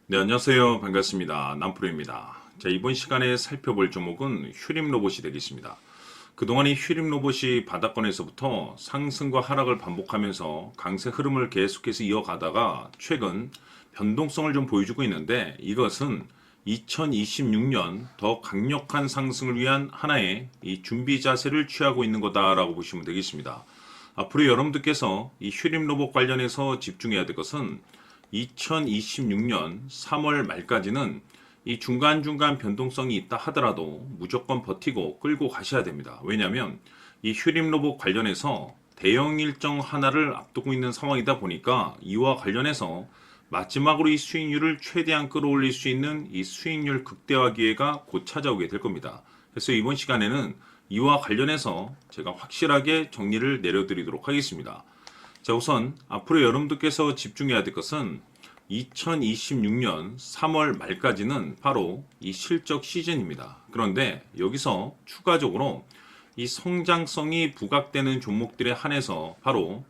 네, 안녕하세요. 반갑습니다. 남프로입니다. 자, 이번 시간에 살펴볼 종목은 휴림 로봇이 되겠습니다. 그동안 이 휴림 로봇이 바닥권에서부터 상승과 하락을 반복하면서 강세 흐름을 계속해서 이어가다가 최근 변동성을 좀 보여주고 있는데, 이것은 2026년 더 강력한 상승을 위한 하나의 이 준비 자세를 취하고 있는 거다라고 보시면 되겠습니다. 앞으로 여러분들께서 이 휴림 로봇 관련해서 집중해야 될 것은 2026년 3월 말까지는 이 중간중간 변동성이 있다 하더라도 무조건 버티고 끌고 가셔야 됩니다. 왜냐하면 이 휴림 로봇 관련해서 대형 일정 하나를 앞두고 있는 상황이다 보니까 이와 관련해서 마지막으로 이 수익률을 최대한 끌어올릴 수 있는 이 수익률 극대화 기회가 곧 찾아오게 될 겁니다. 그래서 이번 시간에는 이와 관련해서 제가 확실하게 정리를 내려드리도록 하겠습니다. 자, 우선 앞으로 여러분들께서 집중해야 될 것은 2026년 3월 말까지는 바로 이 실적 시즌입니다. 그런데 여기서 추가적으로 이 성장성이 부각되는 종목들에 한해서 바로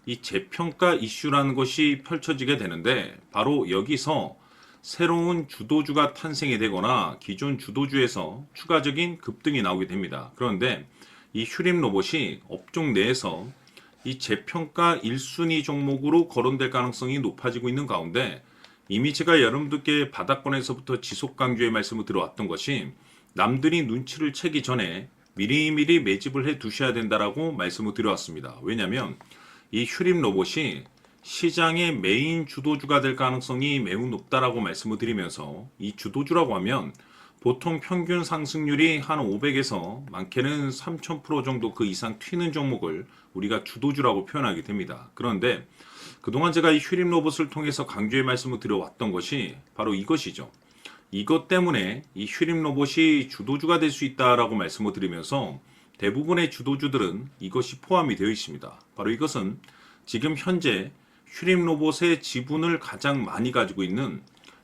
이 재평가 이슈라는 것이 펼쳐지게 되는데, 바로 여기서 새로운 주도주가 탄생이 되거나 기존 주도주에서 추가적인 급등이 나오게 됩니다. 그런데 이 휴림 로봇이 업종 내에서 이 재평가 1순위 종목으로 거론될 가능성이 높아지고 있는 가운데, 이미 제가 여러분들께 바닥권에서부터 지속 강조의 말씀을 들어왔던 것이 남들이 눈치를 채기 전에 미리미리 매집을 해 두셔야 된다라고 말씀을 드려왔습니다. 왜냐하면 이 휴림 로봇이 시장의 메인 주도주가 될 가능성이 매우 높다라고 말씀을 드리면서, 이 주도주라고 하면 보통 평균 상승률이 한 500에서 많게는 3000% 정도 그 이상 튀는 종목을 우리가 주도주라고 표현하게 됩니다. 그런데 그동안 제가 이 휴림 로봇을 통해서 강조의 말씀을 드려왔던 것이 바로 이것이죠. 이것 때문에 이 휴림 로봇이 주도주가 될 수 있다라고 말씀을 드리면서 대부분의 주도주들은 이것이 포함이 되어 있습니다. 바로 이것은 지금 현재 휴림 로봇의 지분을 가장 많이 가지고 있는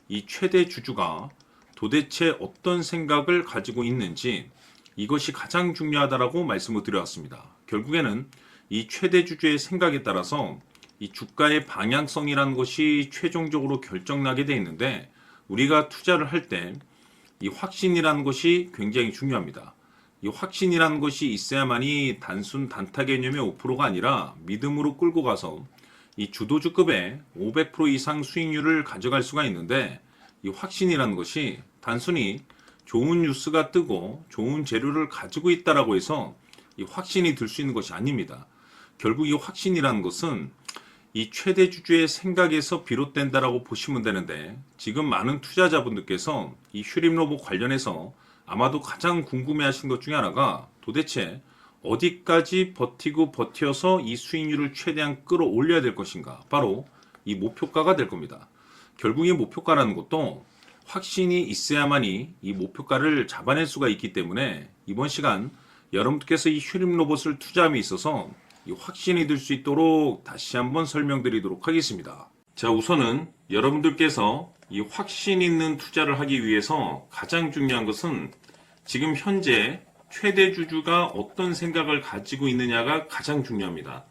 이 최대 주주가 도대체 어떤 생각을 가지고 있는지, 이것이 가장 중요하다라고 말씀을 드려왔습니다. 결국에는 이 최대 주주의 생각에 따라서 이 주가의 방향성이라는 것이 최종적으로 결정나게 되어 있는데, 우리가 투자를 할 때 이 확신이라는 것이 굉장히 중요합니다. 이 확신이라는 것이 있어야만이 단순 단타 개념의 5%가 아니라 믿음으로 끌고 가서 이 주도주급의 500% 이상 수익률을 가져갈 수가 있는데, 이 확신이라는 것이 단순히 좋은 뉴스가 뜨고 좋은 재료를 가지고 있다라고 해서 이 확신이 들 수 있는 것이 아닙니다. 결국 이 확신이라는 것은 이 최대 주주의 생각에서 비롯된다라고 보시면 되는데, 지금 많은 투자자분들께서 이 휴림 로봇 관련해서 아마도 가장 궁금해하신 것 중에 하나가 도대체 어디까지 버티고 버텨서 이 수익률을 최대한 끌어올려야 될 것인가, 바로 이 목표가가 될 겁니다. 결국 이 목표가라는 것도 확신이 있어야만이 이 목표가를 잡아낼 수가 있기 때문에, 이번 시간 여러분들께서 이 휴림 로봇을 투자함에 있어서 이 확신이 들 수 있도록 다시 한번 설명드리도록 하겠습니다. 자, 우선은 여러분들께서 이 확신 있는 투자를 하기 위해서 가장 중요한 것은 지금 현재 최대 주주가 어떤 생각을 가지고 있느냐가 가장 중요합니다.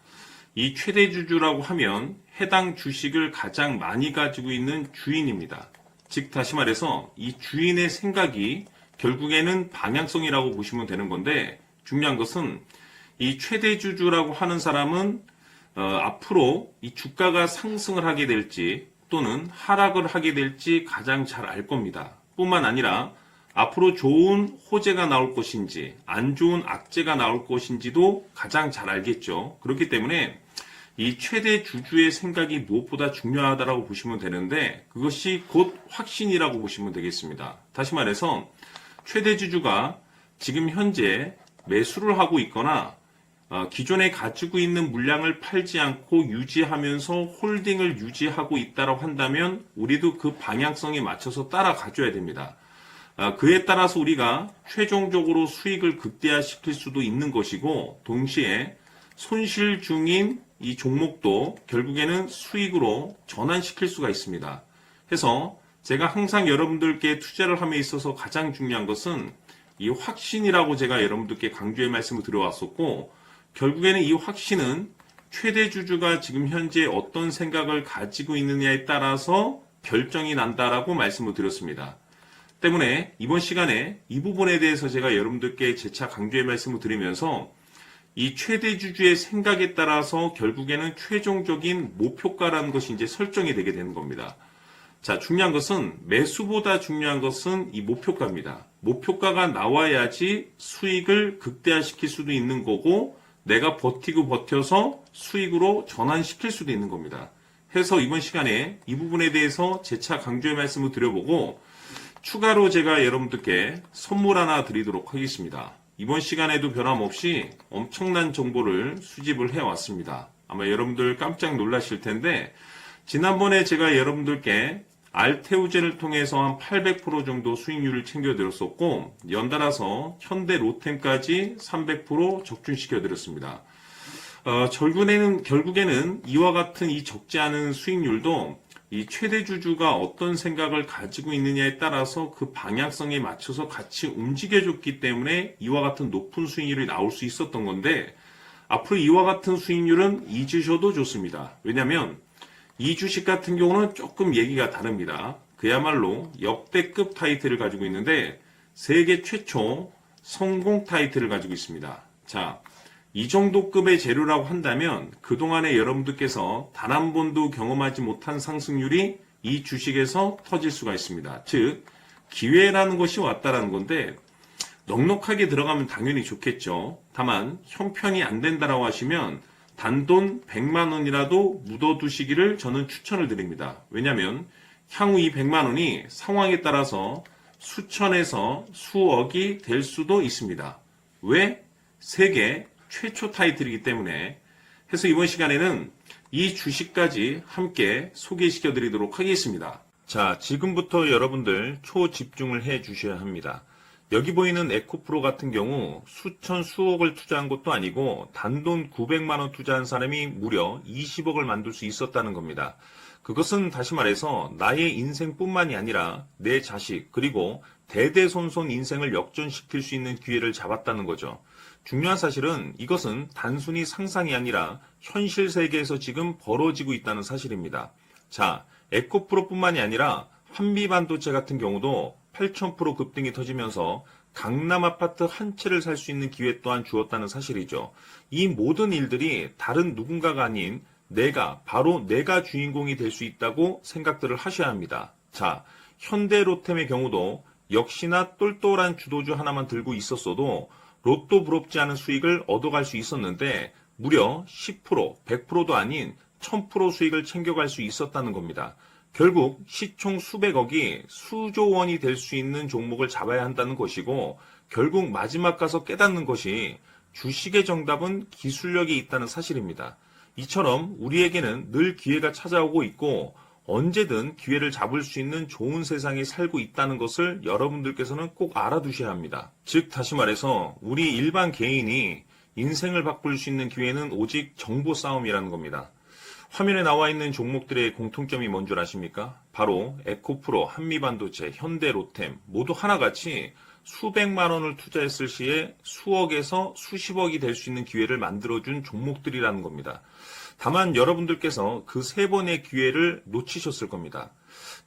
이 최대 주주라고 하면 해당 주식을 가장 많이 가지고 있는 주인입니다. 즉 다시 말해서 이 주인의 생각이 결국에는 방향성이라고 보시면 되는 건데, 중요한 것은 이 최대 주주라고 하는 사람은 앞으로 이 주가가 상승을 하게 될지 또는 하락을 하게 될지 가장 잘 알 겁니다. 뿐만 아니라 앞으로 좋은 호재가 나올 것인지 안 좋은 악재가 나올 것인지도 가장 잘 알겠죠. 그렇기 때문에 이 최대 주주의 생각이 무엇보다 중요하다고 보시면 되는데, 그것이 곧 확신이라고 보시면 되겠습니다. 다시 말해서 최대 주주가 지금 현재 매수를 하고 있거나 기존에 가지고 있는 물량을 팔지 않고 유지하면서 홀딩을 유지하고 있다고 한다면 우리도 그 방향성에 맞춰서 따라가줘야 됩니다. 그에 따라서 우리가 최종적으로 수익을 극대화시킬 수도 있는 것이고, 동시에 손실 중인 이 종목도 결국에는 수익으로 전환시킬 수가 있습니다. 해서 제가 항상 여러분들께 투자를 함에 있어서 가장 중요한 것은 이 확신이라고 제가 여러분들께 강조의 말씀을 드려왔었고, 결국에는 이 확신은 최대 주주가 지금 현재 어떤 생각을 가지고 있느냐에 따라서 결정이 난다라고 말씀을 드렸습니다. 때문에 이번 시간에 이 부분에 대해서 제가 여러분들께 재차 강조의 말씀을 드리면서 이 최대 주주의 생각에 따라서 결국에는 최종적인 목표가라는 것이 이제 설정이 되게 되는 겁니다. 자, 중요한 것은 매수보다 중요한 것은 이 목표가입니다. 목표가가 나와야지 수익을 극대화시킬 수도 있는 거고 내가 버티고 버텨서 수익으로 전환시킬 수도 있는 겁니다. 해서 이번 시간에 이 부분에 대해서 재차 강조의 말씀을 드려보고 추가로 제가 여러분들께 선물 하나 드리도록 하겠습니다. 이번 시간에도 변함없이 엄청난 정보를 수집을 해왔습니다. 아마 여러분들 깜짝 놀라실 텐데 지난번에 제가 여러분들께 알테오젠을 통해서 한 800% 정도 수익률을 챙겨드렸었고 연달아서 현대 로템까지 300% 적중시켜드렸습니다. 결국에는 이와 같은 이 적지 않은 수익률도 이 최대 주주가 어떤 생각을 가지고 있느냐에 따라서 그 방향성에 맞춰서 같이 움직여줬기 때문에 이와 같은 높은 수익률이 나올 수 있었던 건데 앞으로 이와 같은 수익률은 잊으셔도 좋습니다. 왜냐하면 이 주식 같은 경우는 조금 얘기가 다릅니다. 그야말로 역대급 타이틀을 가지고 있는데 세계 최초 성공 타이틀을 가지고 있습니다. 자, 이 정도 급의 재료라고 한다면 그동안에 여러분들께서 단 한 번도 경험하지 못한 상승률이 이 주식에서 터질 수가 있습니다. 즉 기회라는 것이 왔다라는 건데 넉넉하게 들어가면 당연히 좋겠죠. 다만 형편이 안 된다라고 하시면 단돈 100만 원이라도 묻어두시기를 저는 추천을 드립니다. 왜냐하면 향후 이 100만 원이 상황에 따라서 수천에서 수억이 될 수도 있습니다. 왜? 세계 최초 타이틀이기 때문에. 해서 이번 시간에는 이 주식까지 함께 소개시켜 드리도록 하겠습니다. 자, 지금부터 여러분들 초집중을 해 주셔야 합니다. 여기 보이는 에코프로 같은 경우 수천 수억을 투자한 것도 아니고 단돈 900만 원 투자한 사람이 무려 20억을 만들 수 있었다는 겁니다. 그것은 다시 말해서 나의 인생뿐만이 아니라 내 자식 그리고 대대손손 인생을 역전시킬 수 있는 기회를 잡았다는 거죠. 중요한 사실은 이것은 단순히 상상이 아니라 현실 세계에서 지금 벌어지고 있다는 사실입니다. 자, 에코프로뿐만이 아니라 한미반도체 같은 경우도 8,000% 급등이 터지면서 강남 아파트 한 채를 살 수 있는 기회 또한 주었다는 사실이죠. 이 모든 일들이 다른 누군가가 아닌 바로 내가 주인공이 될 수 있다고 생각들을 하셔야 합니다. 자, 현대로템의 경우도 역시나 똘똘한 주도주 하나만 들고 있었어도 로또 부럽지 않은 수익을 얻어갈 수 있었는데 무려 10%, 100%도 아닌 1000% 수익을 챙겨갈 수 있었다는 겁니다. 결국 시총 수백억이 수조 원이 될 수 있는 종목을 잡아야 한다는 것이고 결국 마지막 가서 깨닫는 것이 주식의 정답은 기술력이 있다는 사실입니다. 이처럼 우리에게는 늘 기회가 찾아오고 있고 언제든 기회를 잡을 수 있는 좋은 세상에 살고 있다는 것을 여러분들께서는 꼭 알아두셔야 합니다. 즉 다시 말해서 우리 일반 개인이 인생을 바꿀 수 있는 기회는 오직 정보 싸움이라는 겁니다. 화면에 나와 있는 종목들의 공통점이 뭔 줄 아십니까? 바로 에코프로, 한미반도체, 현대로템 모두 하나같이 수백만 원을 투자했을 시에 수억에서 수십억이 될 수 있는 기회를 만들어준 종목들이라는 겁니다. 다만 여러분들께서 그 세 번의 기회를 놓치셨을 겁니다.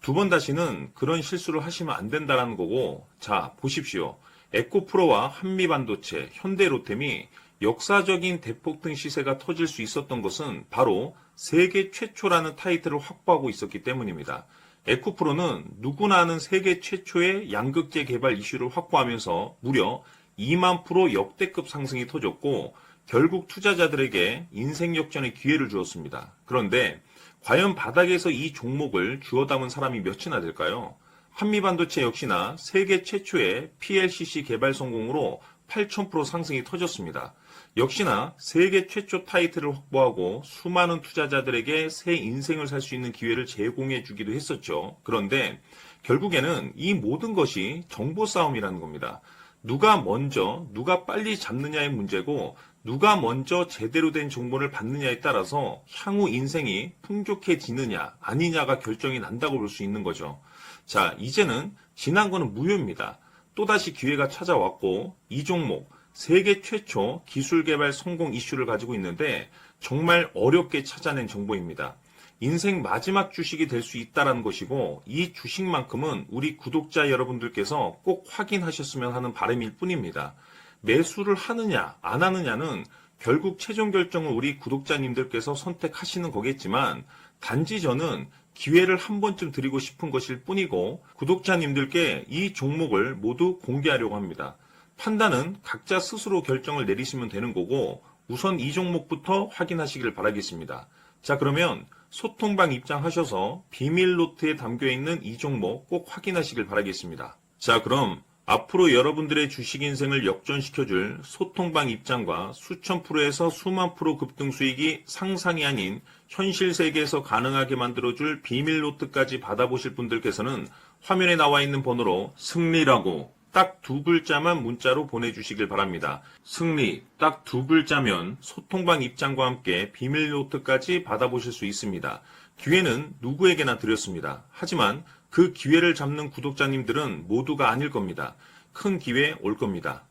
두 번 다시는 그런 실수를 하시면 안 된다는 거고, 자, 보십시오. 에코프로와 한미반도체, 현대로템이 역사적인 대폭등 시세가 터질 수 있었던 것은 바로 세계 최초라는 타이틀을 확보하고 있었기 때문입니다. 에코프로는 누구나 아는 세계 최초의 양극재 개발 이슈를 확보하면서 무려 2만 프로 역대급 상승이 터졌고 결국 투자자들에게 인생 역전의 기회를 주었습니다. 그런데 과연 바닥에서 이 종목을 주워 담은 사람이 몇이나 될까요? 한미반도체 역시나 세계 최초의 PLCC 개발 성공으로 8,000% 상승이 터졌습니다. 역시나 세계 최초 타이틀을 확보하고 수많은 투자자들에게 새 인생을 살 수 있는 기회를 제공해 주기도 했었죠. 그런데 결국에는 이 모든 것이 정보 싸움이라는 겁니다. 누가 먼저, 누가 빨리 잡느냐의 문제고 누가 먼저 제대로 된 정보를 받느냐에 따라서 향후 인생이 풍족해지느냐 아니냐가 결정이 난다고 볼 수 있는 거죠. 자, 이제는 지난 거는 무효입니다. 또다시 기회가 찾아왔고 이 종목 세계 최초 기술 개발 성공 이슈를 가지고 있는데 정말 어렵게 찾아낸 정보입니다. 인생 마지막 주식이 될 수 있다는 것이고 이 주식만큼은 우리 구독자 여러분들께서 꼭 확인하셨으면 하는 바람일 뿐입니다. 매수를 하느냐 안 하느냐는 결국 최종 결정을 우리 구독자님들께서 선택하시는 거겠지만 단지 저는 기회를 한 번쯤 드리고 싶은 것일 뿐이고 구독자님들께 이 종목을 모두 공개하려고 합니다. 판단은 각자 스스로 결정을 내리시면 되는 거고 우선 이 종목부터 확인하시길 바라겠습니다. 자, 그러면 소통방 입장하셔서 비밀 노트에 담겨 있는 이 종목 꼭 확인하시길 바라겠습니다. 자, 그럼 앞으로 여러분들의 주식 인생을 역전시켜줄 소통방 입장과 수천 프로에서 수만 프로 급등 수익이 상상이 아닌 현실 세계에서 가능하게 만들어줄 비밀 노트까지 받아보실 분들께서는 화면에 나와 있는 번호로 승리라고 딱 두 글자만 문자로 보내주시길 바랍니다. 승리 딱 두 글자면 소통방 입장과 함께 비밀 노트까지 받아보실 수 있습니다. 기회는 누구에게나 드렸습니다. 하지만 그 기회를 잡는 구독자님들은 모두가 아닐 겁니다. 큰 기회 올 겁니다.